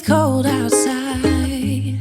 cold outside,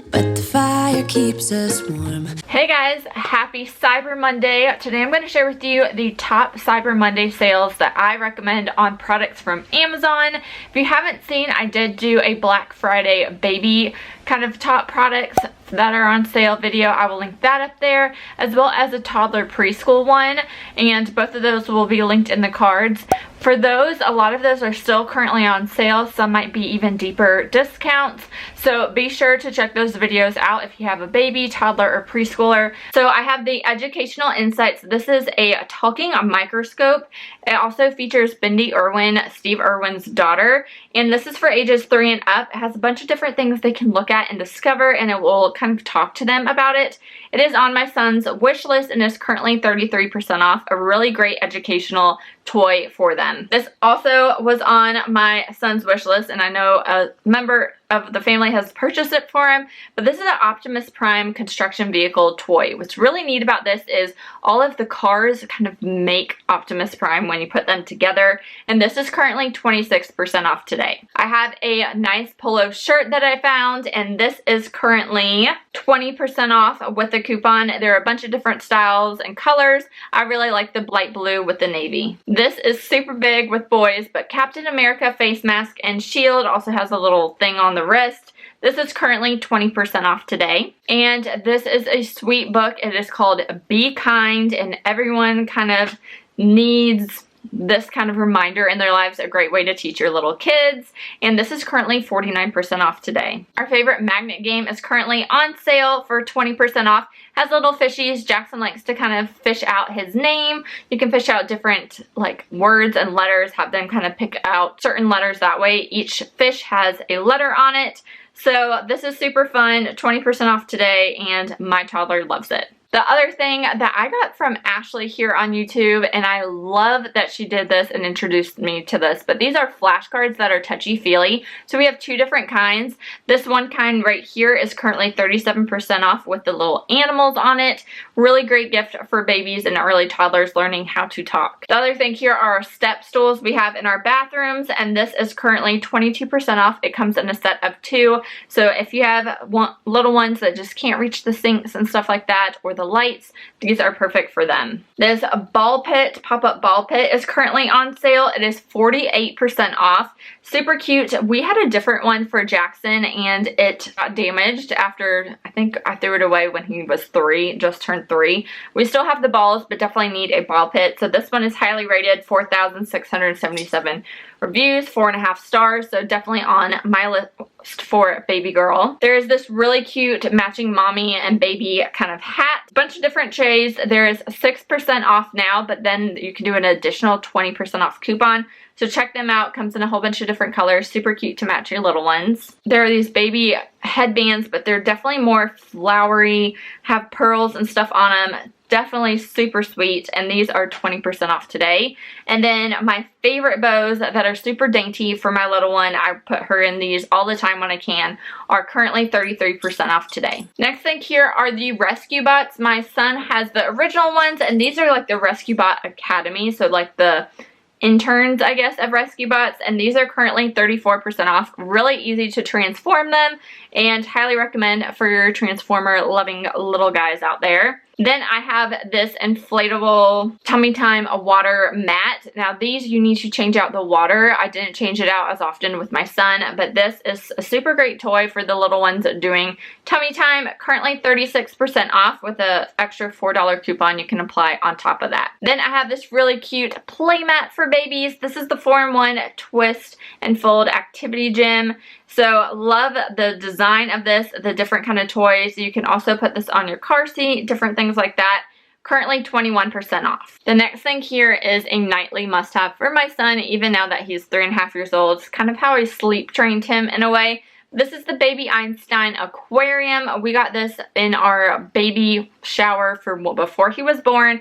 but the fire keeps us warm. Hey guys, happy Cyber Monday. Today I'm going to share with you the top Cyber Monday sales that I recommend on products from Amazon. If you haven't seen, I did do a Black Friday baby kind of top products that are on sale video. I will link that up there, as well as a toddler preschool one, and both of those will be linked in the cards. For those, a lot of those are still currently on sale. Some might be even deeper discounts, so be sure to check those videos out if you have a baby, toddler, or preschooler. So I have the Educational Insights. This is a talking microscope. It also features Bindi Irwin, Steve Irwin's daughter, and this is for ages 3 and up. It has a bunch of different things they can look at and discover, and it will kind of talk to them about it. It is on my son's wish list and is currently 33% off. A really great educational toy for them. This also was on my son's wish list, and I know a member of the family has purchased it for him, but this is an Optimus Prime construction vehicle toy. What's really neat about this is all of the cars kind of make Optimus Prime when you put them together, and this is currently 26% off today. I have a nice polo shirt that I found, and this is currently 20% off with a coupon. There are a bunch of different styles and colors. I really like the light blue with the navy. This is super big with boys, but Captain America face mask and shield also has a little thing on the wrist. This is currently 20% off today. And this is a sweet book. It is called Be Kind, and everyone kind of needs this kind of reminder in their lives, a great way to teach your little kids, and this is currently 49% off today. Our favorite magnet game is currently on sale for 20% off. Has little fishies. Jackson likes to kind of fish out his name. You can fish out different like words and letters, have them kind of pick out certain letters that way. Each fish has a letter on it. So this is super fun, 20% off today, and my toddler loves it. The other thing that I got from Ashley here on YouTube, and I love that she did this and introduced me to this, but these are flashcards that are touchy-feely. So we have two different kinds. This one kind right here is currently 37% off with the little animals on it. Really great gift for babies and early toddlers learning how to talk. The other thing here are our step stools we have in our bathrooms, and this is currently 22% off. It comes in a set of 2. So if you have little ones that just can't reach the sinks and stuff like that, or the lights, these are perfect for them. This ball pit, pop-up ball pit, is currently on sale. It is 48% off. Super cute. We had a different one for Jackson, and it got damaged after, I think I threw it away when he was 3, just turned 3. We still have the balls, but definitely need a ball pit. So this one is highly rated, 4,677 reviews, 4.5 stars, so definitely on my list for baby girl. There is this really cute matching mommy and baby kind of hat. Bunch of different shades. There is 6% off now, but then you can do an additional 20% off coupon. So check them out. Comes in a whole bunch of different colors. Super cute to match your little ones. There are these baby headbands, but they're definitely more flowery, have pearls and stuff on them. Definitely super sweet, and these are 20% off today. And then my favorite bows that are super dainty for my little one, I put her in these all the time when I can, are currently 33% off today. Next thing here are the Rescue Bots. My son has the original ones, and these are like the Rescue Bot Academy, so like the interns, I guess, of Rescue Bots, and these are currently 34% off. Really easy to transform them, and highly recommend for your transformer loving little guys out there. Then I have this inflatable Tummy Time water mat. Now these, you need to change out the water. I didn't change it out as often with my son, but this is a super great toy for the little ones doing tummy time. Currently 36% off with an extra $4 coupon you can apply on top of that. Then I have this really cute play mat for babies. This is the 4-in-1 twist and fold activity gym. So love the design of this, the different kind of toys. You can also put this on your car seat, different things like that. Currently 21% off. The next thing here is a nightly must-have for my son, even now that he's 3.5 years old. It's kind of how I sleep trained him in a way. This is the Baby Einstein aquarium. We got this in our baby shower for before he was born.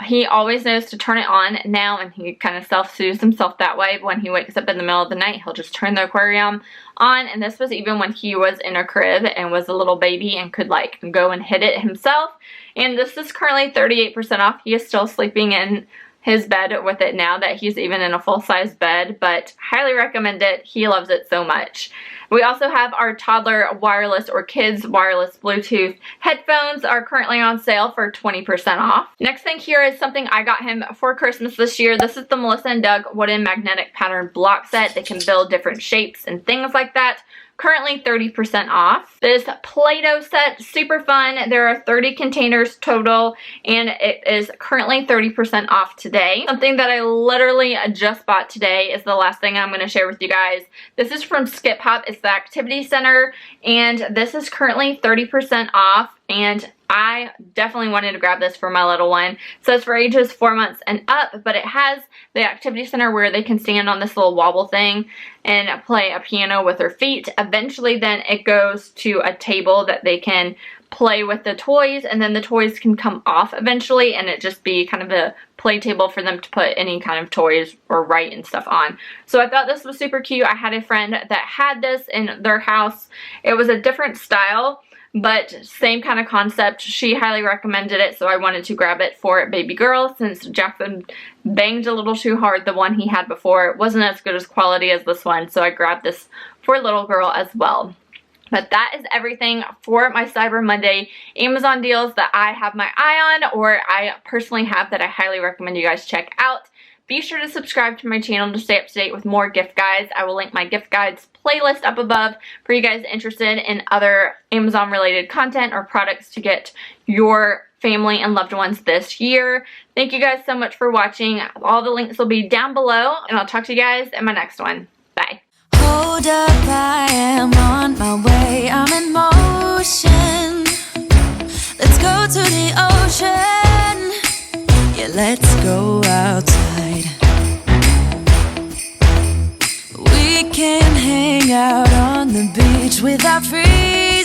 He always knows to turn it on now, and he kind of self-soothes himself that way. When he wakes up in the middle of the night, he'll just turn the aquarium on, and this was even when he was in a crib and was a little baby and could like go and hit it himself. And this is currently 38% off. He is still sleeping in his bed with it now that he's even in a full-size bed, but highly recommend it. He loves it so much. We also have our toddler wireless or kids wireless Bluetooth headphones are currently on sale for 20% off. Next thing here is something I got him for Christmas this year. This is the Melissa and Doug wooden magnetic pattern block set. They can build different shapes and things like that. Currently 30% off. This Play-Doh set, super fun. There are 30 containers total and it is currently 30% off today. Something that I literally just bought today is the last thing I'm going to share with you guys. This is from Skip Hop. It's the Activity Center and this is currently 30% off, and I definitely wanted to grab this for my little one. So it's for ages 4 months and up, but it has the activity center where they can stand on this little wobble thing and play a piano with their feet. Eventually then it goes to a table that they can play with the toys, and then the toys can come off eventually and it just be kind of a play table for them to put any kind of toys or write and stuff on. So I thought this was super cute. I had a friend that had this in their house. It was a different style, but same kind of concept. She highly recommended it, so I wanted to grab it for baby girl since Jackson banged a little too hard the one he had before. It wasn't as good as quality as this one, so I grabbed this for little girl as well. But that is everything for my Cyber Monday Amazon deals that I have my eye on, or I personally have, that I highly recommend you guys check out. Be sure to subscribe to my channel to stay up to date with more gift guides. I will link my gift guides playlist up above for you guys interested in other Amazon related content or products to get your family and loved ones this year. Thank you guys so much for watching. All the links will be down below, and I'll talk to you guys in my next one. Bye. Hold up, I am on my way. I'm in motion. Let's go to the ocean. Yeah, let's go outside. We can hang out on the beach with our freedom.